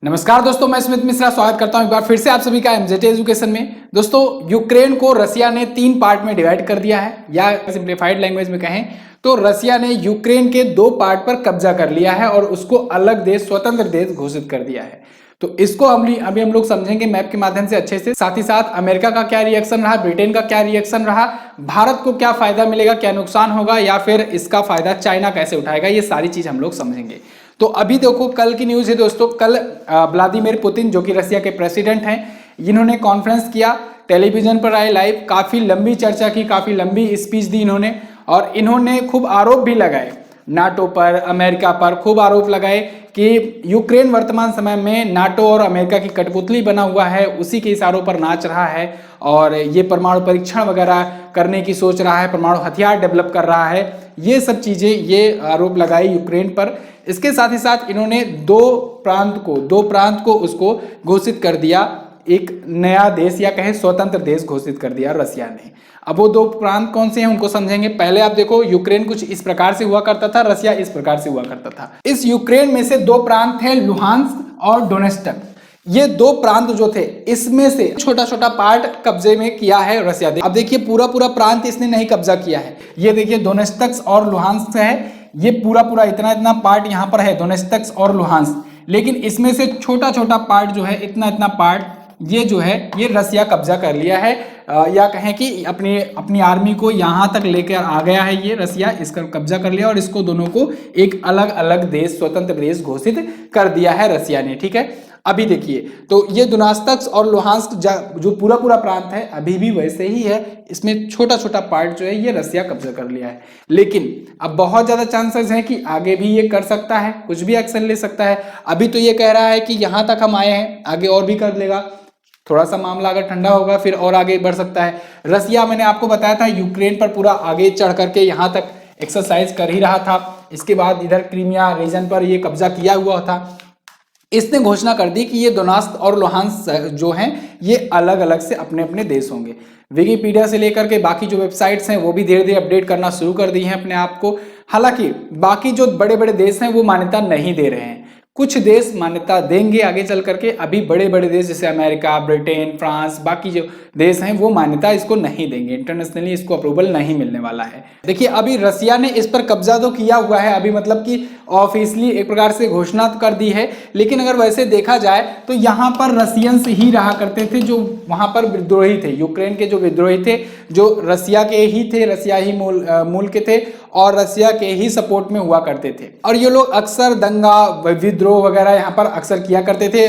नमस्कार दोस्तों, मैं स्मित मिश्रा स्वागत करता हूं एक बार फिर से आप सभी का एमजेटी एजुकेशन में। दोस्तों, यूक्रेन को रसिया ने 3 पार्ट में डिवाइड कर दिया है, या सिंप्लीफाइड लैंग्वेज में कहें तो रसिया ने यूक्रेन के 2 पार्ट पर कब्जा कर लिया है और उसको अलग देश, स्वतंत्र देश घोषित कर दिया है। तो इसको अभी हम लोग समझेंगे मैप के माध्यम से अच्छे से। साथ ही साथ अमेरिका का क्या रिएक्शन रहा, ब्रिटेन का क्या रिएक्शन रहा, भारत को क्या फायदा मिलेगा, क्या नुकसान होगा, या फिर इसका फायदा चाइना कैसे उठाएगा, ये सारी चीज हम लोग समझेंगे। तो अभी देखो, कल की न्यूज है दोस्तों। कल व्लादिमीर पुतिन, जो कि रसिया के प्रेसिडेंट हैं, इन्होंने कॉन्फ्रेंस किया, टेलीविजन पर आए लाइव, काफी लंबी चर्चा की, काफी लंबी स्पीच दी इन्होंने, और इन्होंने खूब आरोप भी लगाए नाटो पर, अमेरिका पर खूब आरोप लगाए कि यूक्रेन वर्तमान समय में नाटो और अमेरिका की कठपुतली बना हुआ है, उसी के इशारों पर नाच रहा है और ये परमाणु परीक्षण वगैरह करने की सोच रहा है, परमाणु हथियार डेवलप कर रहा है। ये सब चीजें, ये आरोप लगाई यूक्रेन पर। इसके साथ ही साथ इन्होंने दो प्रांत को उसको घोषित कर दिया, एक नया देश या कहें स्वतंत्र देश घोषित कर दिया रसिया ने। अब वो 2 प्रांत कौन से हैं उनको समझेंगे। पहले आप देखो, यूक्रेन कुछ इस प्रकार से हुआ करता था, रसिया इस प्रकार से हुआ करता था। इस यूक्रेन में से 2 प्रांत थे, लुहांस्क और डोनेस्टक। ये 2 प्रांत जो थे, इसमें से छोटा छोटा पार्ट कब्जे में किया है रसिया। अब देखिए, पूरा प्रांत इसने नहीं कब्जा किया है। ये देखिए, डोनेस्टक और लुहांस्क है, ये पूरा इतना पार्ट यहाँ पर है, डोनेस्टक और लुहांस्क। लेकिन इसमें से छोटा छोटा पार्ट जो है, इतना पार्ट, ये जो है, ये रसिया कब्जा कर लिया है, या कहें कि अपनी आर्मी को यहाँ तक लेकर आ गया है। ये रसिया इसका कब्जा कर लिया और इसको दोनों को एक अलग अलग देश, स्वतंत्र देश घोषित कर दिया है रसिया ने। ठीक है, अभी देखिए, तो ये डोनेस्टक और लुहांस्क जो पूरा प्रांत है, अभी भी वैसे ही है। इसमें छोटा छोटा पार्ट जो है, ये रसिया कब्जा कर लिया है। लेकिन अब बहुत ज्यादा चांसेस हैं कि आगे भी ये कर सकता है, कुछ भी एक्शन ले सकता है। अभी तो ये कह रहा है कि यहाँ तक हम आए हैं, आगे और भी कर लेगा। थोड़ा सा मामला अगर ठंडा होगा फिर और आगे बढ़ सकता है। रसिया, मैंने आपको बताया था, यूक्रेन पर पूरा आगे चढ़ करके यहाँ तक एक्सरसाइज कर ही रहा था। इसके बाद इधर क्रीमिया रीजन पर ये कब्जा किया हुआ था। इसने घोषणा कर दी कि ये डोनेस्क और लुहांस्क जो हैं, ये अलग अलग से अपने अपने देश होंगे। विकिपीडिया से लेकर के बाकी जो वेबसाइट्स हैं, वो भी धीरे धीरे अपडेट करना शुरू कर दी हैं अपने आप को। हालांकि बाकी जो बड़े बड़े देश हैं, वो मान्यता नहीं दे रहे हैं। कुछ देश मान्यता देंगे आगे चल करके। अभी बड़े बड़े देश जैसे अमेरिका, ब्रिटेन, फ्रांस, बाकी जो देश हैं, वो मान्यता इसको नहीं देंगे। इंटरनेशनली इसको अप्रूवल नहीं मिलने वाला है। देखिए, अभी रसिया ने इस पर कब्जा तो किया हुआ है, अभी मतलब कि ऑफिशियली एक प्रकार से घोषणा कर दी है। लेकिन अगर वैसे देखा जाए तो यहाँ पर रसियंस ही रहा करते थे, जो वहां पर विद्रोही थे। यूक्रेन के जो विद्रोही थे, जो रसिया के ही थे, रसिया ही मूल के थे और रसिया के ही सपोर्ट में हुआ करते थे। और ये लोग अक्सर दंगा, विद्रोह वगैरह यहाँ पर अक्सर किया करते थे।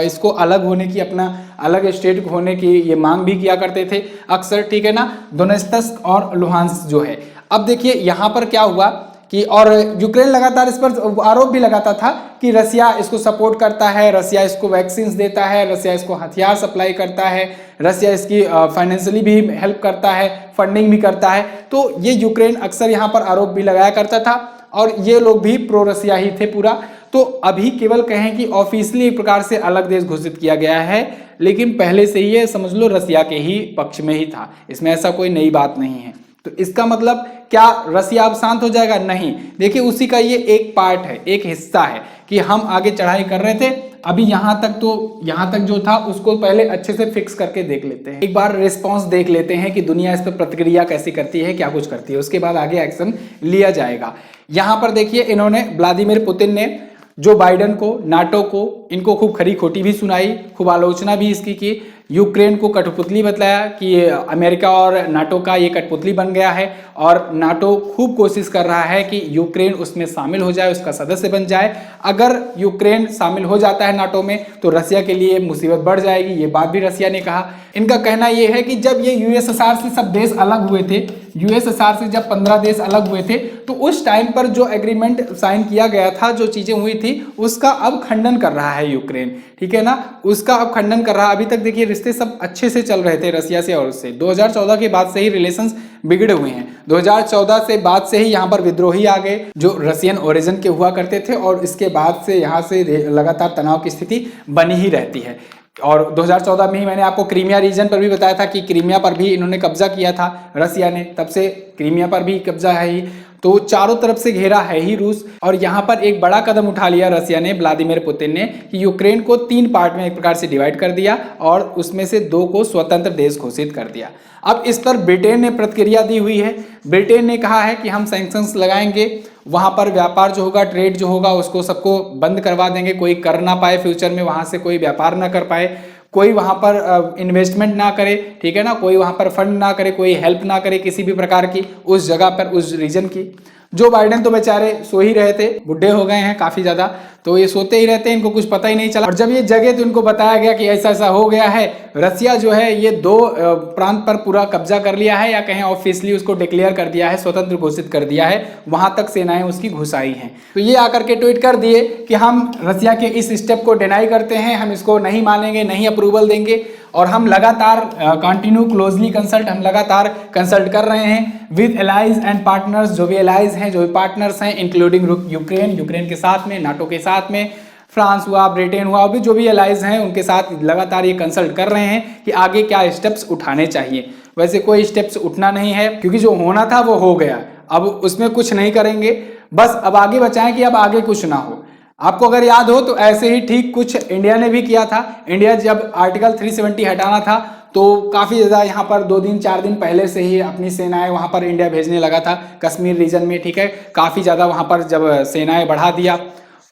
इसको अलग होने की, अपना अलग स्टेट होने की ये मांग भी किया करते थे अक्सर। ठीक है ना, डोनेस्क और लुहांस्क जो है। अब देखिए यहाँ पर क्या हुआ कि, और यूक्रेन लगातार इस पर आरोप भी लगाता था कि रसिया इसको सपोर्ट करता है, रसिया इसको वैक्सीन देता है, रसिया इसको हथियार सप्लाई करता है, रसिया इसकी फाइनेंशियली भी हेल्प करता है, फंडिंग भी करता है। तो ये यूक्रेन अक्सर यहाँ पर आरोप भी लगाया करता था और ये लोग भी प्रो रसिया ही थे पूरा। तो अभी केवल कहें कि ऑफिशियली एक प्रकार से अलग देश घोषित किया गया है, लेकिन पहले से ये समझ लो रसिया के ही पक्ष में ही था। इसमें ऐसा कोई नई बात नहीं है। तो इसका मतलब क्या रसिया अब शांत हो जाएगा? नहीं। देखिए, उसी का ये एक पार्ट है, एक हिस्सा है कि हम आगे चढ़ाई कर रहे थे। अभी यहाँ तक जो था उसको पहले अच्छे से फिक्स करके देख लेते हैं, एक बार रिस्पांस देख लेते हैं कि दुनिया इस पर प्रतिक्रिया कैसी करती है, क्या कुछ करती है। उसके बाद आगे एक्शन लिया जाएगा। यहाँ पर देखिए, इन्होंने व्लादिमीर पुतिन ने जो बाइडेन को, नाटो को, इनको खूब खरी खोटी भी सुनाई, खूब आलोचना भी इसकी की। यूक्रेन को कठपुतली बताया कि अमेरिका और नाटो का ये कठपुतली बन गया है और नाटो खूब कोशिश कर रहा है कि यूक्रेन उसमें शामिल हो जाए, उसका सदस्य बन जाए। अगर यूक्रेन शामिल हो जाता है नाटो में तो रसिया के लिए मुसीबत बढ़ जाएगी। ये बात भी रसिया ने कहा। इनका कहना यह है कि जब ये यूएसएसआर से सब देश अलग हुए थे, यूएसएसआर से जब 15 देश अलग हुए थे, तो उस टाइम पर जो एग्रीमेंट साइन किया गया था, जो चीजें हुई थी, उसका अब खंडन कर रहा है यूक्रेन। ठीक है ना, उसका अब खंडन कर रहा है। अभी तक देखिए, रिश्ते सब अच्छे से चल रहे थे रसिया से और उससे। 2014 के बाद से ही रिलेशंस बिगड़े हुए हैं। 2014 से बाद से ही यहाँ पर विद्रोही आ गए जो रसियन ओरिजिन के हुआ करते थे, और इसके बाद से यहाँ से लगातार तनाव की स्थिति बनी ही रहती है। और 2014 में ही मैंने आपको क्रीमिया रीजन पर भी बताया था कि क्रीमिया पर भी इन्होंने कब्जा किया था रसिया ने, तब से क्रीमिया पर भी कब्जा है ही। तो चारों तरफ से घेरा है ही रूस। और यहाँ पर एक बड़ा कदम उठा लिया रसिया ने, व्लादिमीर पुतिन ने, कि यूक्रेन को 3 पार्ट में एक प्रकार से डिवाइड कर दिया और उसमें से 2 को स्वतंत्र देश घोषित कर दिया। अब इस पर ब्रिटेन ने प्रतिक्रिया दी हुई है। ब्रिटेन ने कहा है कि हम सैंक्शंस लगाएंगे, वहाँ पर व्यापार जो होगा, ट्रेड जो होगा, उसको सबको बंद करवा देंगे, कोई कर ना पाए फ्यूचर में, वहाँ से कोई व्यापार ना कर पाए, कोई वहाँ पर इन्वेस्टमेंट ना करे, ठीक है ना, कोई वहाँ पर फंड ना करे, कोई हेल्प ना करे किसी भी प्रकार की उस जगह पर, उस रीजन की। जो बाइडेन तो बेचारे सो ही रहे थे, बुढ़े हो गए हैं काफ़ी ज़्यादा, तो ये सोते ही रहते हैं, इनको कुछ पता ही नहीं चला। और जब ये जगे तो इनको बताया गया कि ऐसा ऐसा हो गया है, रसिया जो है ये 2 प्रांत पर पूरा कब्जा कर लिया है, या कहें ऑफिशियली उसको डिक्लेयर कर दिया है, स्वतंत्र घोषित कर दिया है, वहां तक सेनाएं उसकी घुस आई हैं। तो ये आकर के ट्वीट कर दिए कि हम रसिया के इस स्टेप को डिनाई करते हैं, हम इसको नहीं मानेंगे, नहीं अप्रूवल देंगे, और हम लगातार कंटिन्यू क्लोजली कंसल्ट, हम लगातार कंसल्ट कर रहे हैं विद एलाइज एंड पार्टनर्स, जो भी एलाइज हैं, जो भी पार्टनर्स हैं, इंक्लूडिंग यूक्रेन के साथ में, नाटो के साथ में, फ्रांस हुआ, ब्रिटेन हुआ, अभी जो भी एलाइज हैं उनके साथ लगातार ये कंसल्ट कर रहे हैं कि आगे क्या स्टेप्स उठाने चाहिए। वैसे कोई स्टेप्स उठना नहीं है, क्योंकि जो होना था वो हो गया, अब उसमें कुछ नहीं करेंगे, बस अब आगे बचाएं कि अब आगे कुछ ना हो। आपको अगर याद हो तो ऐसे ही ठीक कुछ इंडिया ने भी किया था। इंडिया जब आर्टिकल 370 हटाना था तो काफ़ी ज़्यादा यहाँ पर 2 दिन 4 दिन पहले से ही अपनी सेनाएं वहाँ पर इंडिया भेजने लगा था कश्मीर रीजन में, ठीक है। काफ़ी ज़्यादा वहाँ पर जब सेनाएं बढ़ा दिया,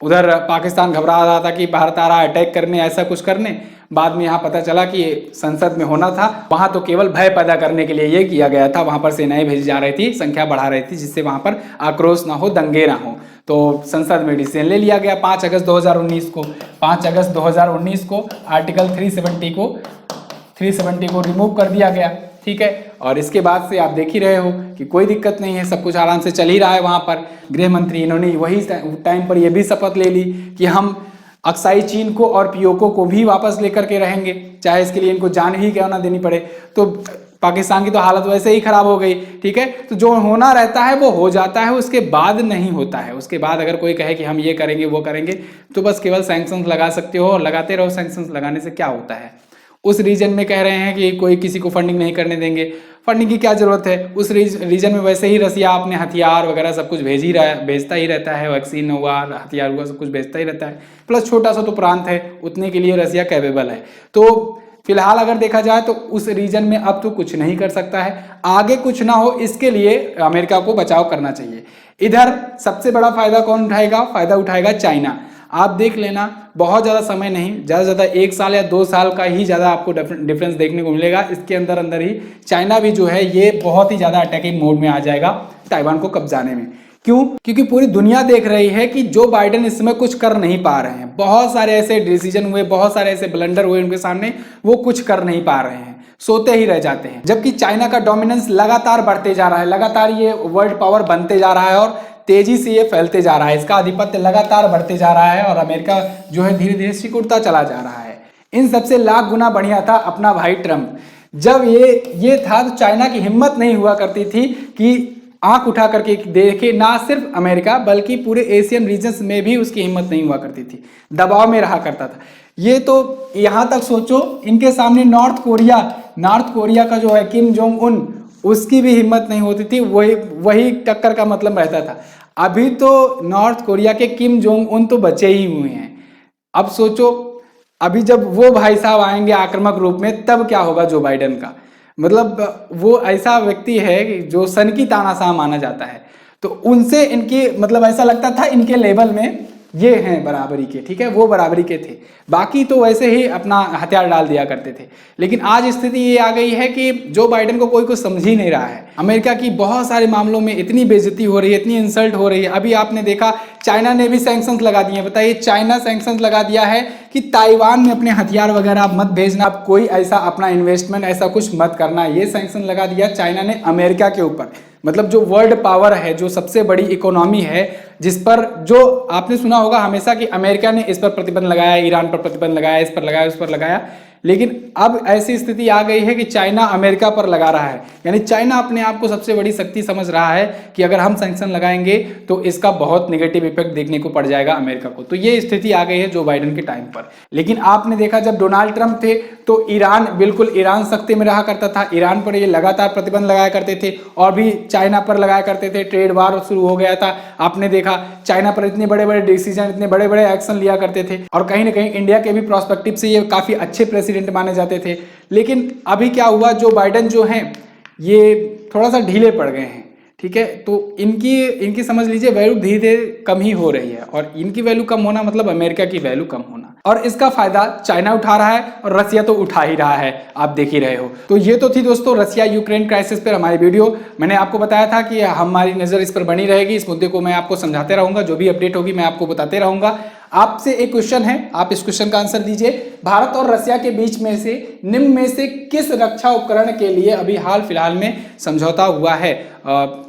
उधर पाकिस्तान घबरा रहा था कि भारत आ रहा अटैक करने, ऐसा कुछ करने, बाद में यहाँ पता चला कि संसद में होना था, वहाँ तो केवल भय पैदा करने के लिए ये किया गया था, वहाँ पर सेनाएं भेजी जा रही थी, संख्या बढ़ा रही थी, जिससे वहाँ पर आक्रोश ना हो, दंगे ना हो। तो संसद में डिसीजन ले लिया गया 5 अगस्त 2019 को। 5 अगस्त 2019 को आर्टिकल 370 को रिमूव कर दिया गया, ठीक है। और इसके बाद से आप देख ही रहे हो कि कोई दिक्कत नहीं है, सब कुछ आराम से चल ही रहा है। वहाँ पर गृह मंत्री इन्होंने वही टाइम पर ये भी शपथ ले ली कि हम अक्साई चीन को और पीओके को भी वापस लेकर के रहेंगे, चाहे इसके लिए इनको जान ही क्यों ना देनी पड़े। तो पाकिस्तान की तो हालत वैसे ही खराब हो गई, ठीक है। तो जो होना रहता है वो हो जाता है, उसके बाद नहीं होता है। उसके बाद अगर कोई कहे कि हम ये करेंगे वो करेंगे, तो बस केवल सैंक्शंस लगा सकते हो, और लगाते रहो। सैंक्शंस लगाने से क्या होता है? उस रीजन में कह रहे हैं कि कोई किसी को फंडिंग नहीं करने देंगे, फंडिंग की क्या जरूरत है? उस रीजन में वैसे ही रसिया अपने हथियार वगैरह सब कुछ भेजता ही रहता है, वैक्सीन हुआ, हथियार हुआ, सब कुछ भेजता ही रहता है। प्लस छोटा सा तो प्रांत है, उतने के लिए रसिया कैपेबल है। तो फिलहाल अगर देखा जाए तो उस रीजन में अब तो कुछ नहीं कर सकता है, आगे कुछ ना हो इसके लिए अमेरिका को बचाव करना चाहिए। इधर सबसे बड़ा फायदा कौन उठाएगा? फायदा उठाएगा चाइना। आप देख लेना, बहुत ज़्यादा समय नहीं, ज़्यादा से ज़्यादा 1 साल या 2 साल का ही ज़्यादा आपको डिफरेंस देखने को मिलेगा। इसके अंदर ही चाइना भी जो है ये बहुत ही ज़्यादा अटैकिंग मोड में आ जाएगा ताइवान को कब्जाने में। क्यों? क्योंकि पूरी दुनिया देख रही है कि जो बाइडेन इस समय कुछ कर नहीं पा रहे हैं। बहुत सारे ऐसे डिसीजन हुए, बहुत सारे ऐसे ब्लंडर हुए उनके सामने, वो कुछ कर नहीं पा रहे हैं, सोते ही रह जाते हैं। जबकि चाइना का डोमिनेंस लगातार बढ़ते जा रहा है, लगातार ये वर्ल्ड पावर बनते जा रहा है और तेजी से ये फैलते जा रहा है, इसका आधिपत्य लगातार बढ़ते जा रहा है और अमेरिका जो है धीरे धीरे सिकुड़ता चला जा रहा है। इन सबसे लाख गुना बढ़िया था अपना भाई ट्रंप। जब ये था तो चाइना की हिम्मत नहीं हुआ करती थी कि आंख उठा करके देखे, ना सिर्फ अमेरिका बल्कि पूरे एशियन रीजन्स में भी उसकी हिम्मत नहीं हुआ करती थी, दबाव में रहा करता था। ये तो यहाँ तक सोचो, इनके सामने नॉर्थ कोरिया का जो है किम जोंग उन, उसकी भी हिम्मत नहीं होती थी, वही टक्कर का मतलब रहता था। अभी तो नॉर्थ कोरिया के किम जोंग उन तो बचे ही हुए हैं। अब सोचो, अभी जब वो भाई साहब आएंगे आक्रामक रूप में, तब क्या होगा जो बाइडेन का? मतलब वो ऐसा व्यक्ति है जो सन की तानाशाह माना जाता है, तो उनसे इनकी मतलब ऐसा लगता था इनके लेवल में ये हैं बराबरी के, ठीक है, वो बराबरी के थे, बाकी तो वैसे ही अपना हथियार डाल दिया करते थे। लेकिन आज स्थिति ये आ गई है कि जो बाइडेन को कोई कुछ समझ ही नहीं रहा है। अमेरिका की बहुत सारे मामलों में इतनी बेइज्जती हो रही है, इतनी इंसल्ट हो रही है। अभी आपने देखा चाइना ने भी सैंक्शंस लगा दिए हैं। बताइए, चाइना सैंक्शंस लगा दिया है कि ताइवान में अपने हथियार वगैरह मत भेजना, आप कोई ऐसा अपना इन्वेस्टमेंट ऐसा कुछ मत करना, ये सैंक्शन लगा दिया चाइना ने अमेरिका के ऊपर। मतलब जो वर्ल्ड पावर है, जो सबसे बड़ी इकोनॉमी है, जिस पर जो आपने सुना होगा हमेशा कि अमेरिका ने इस पर प्रतिबंध लगाया, ईरान पर प्रतिबंध लगाया, इस पर लगाया, उस पर लगाया, लेकिन अब ऐसी स्थिति आ गई है कि चाइना अमेरिका पर लगा रहा है, यानी चाइना अपने आप को सबसे बड़ी शक्ति समझ रहा है कि अगर हम सैंक्शन लगाएंगे तो इसका बहुत नेगेटिव इफेक्ट देखने को पड़ जाएगा अमेरिका को। तो ये स्थिति आ गई है जो बाइडेन के टाइम पर। लेकिन आपने देखा जब डोनाल्ड ट्रंप थे तो ईरान, बिल्कुल ईरान सख्ती में रहा करता था, ईरान पर ये लगातार प्रतिबंध लगाया करते थे और भी चाइना पर लगाया करते थे, ट्रेड वार शुरू हो गया था। आपने देखा चाइना पर इतने बड़े बड़े डिसीजन, इतने बड़े बड़े एक्शन लिया करते थे और कहीं ना कहीं इंडिया के भी प्रोस्पेक्टिव से ये काफी अच्छे प्रेसिडेंट माने जाते थे। लेकिन अभी क्या हुआ, जो बाइडेन जो हैं ये थोड़ा सा ढीले पड़ गए हैं, ठीक है। तो इनकी समझ लीजिए वैल्यू धीरे धीरे कम ही हो रही है और इनकी वैल्यू कम होना मतलब अमेरिका की वैल्यू कम होना, और इसका फायदा चाइना उठा रहा है और रसिया तो उठा ही रहा है, आप देख ही रहे हो। तो ये तो थी दोस्तों रसिया यूक्रेन क्राइसिस पर हमारी वीडियो। मैंने आपको बताया था कि हमारी नजर इस पर बनी रहेगी, इस मुद्दे को मैं आपको समझाते रहूंगा, जो भी अपडेट होगी मैं आपको बताते रहूंगा। आपसे एक क्वेश्चन है, आप इस क्वेश्चन का आंसर दीजिए। भारत और रसिया के बीच में से निम्न में से किस रक्षा उपकरण के लिए अभी हाल फिलहाल में समझौता हुआ है?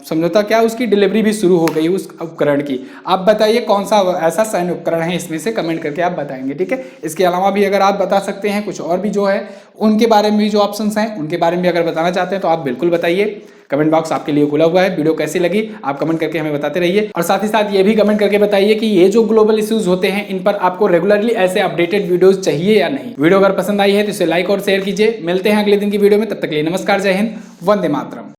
समझौता क्या, उसकी डिलीवरी भी शुरू हो गई उस उपकरण की। आप बताइए कौन सा ऐसा सैन्य उपकरण है, इसमें से कमेंट करके आप बताएंगे, ठीक है। इसके अलावा भी अगर आप बता सकते हैं कुछ और भी जो है उनके बारे में भी, जो ऑप्शंस हैं उनके बारे में भी अगर बताना चाहते हैं तो आप बिल्कुल बताइए। कमेंट बॉक्स आपके लिए खुला हुआ है। वीडियो कैसी लगी आप कमेंट करके हमें बताते रहिए और साथ ही साथ ये भी कमेंट करके बताइए कि ये जो ग्लोबल इश्यूज होते हैं इन पर आपको रेगुलरली ऐसे अपडेटेड वीडियोस चाहिए या नहीं। वीडियो अगर पसंद आई है तो इसे लाइक और शेयर कीजिए। मिलते हैं अगले दिन की वीडियो में, तब तक के लिए नमस्कार, जय हिंद, वंदे मातरम।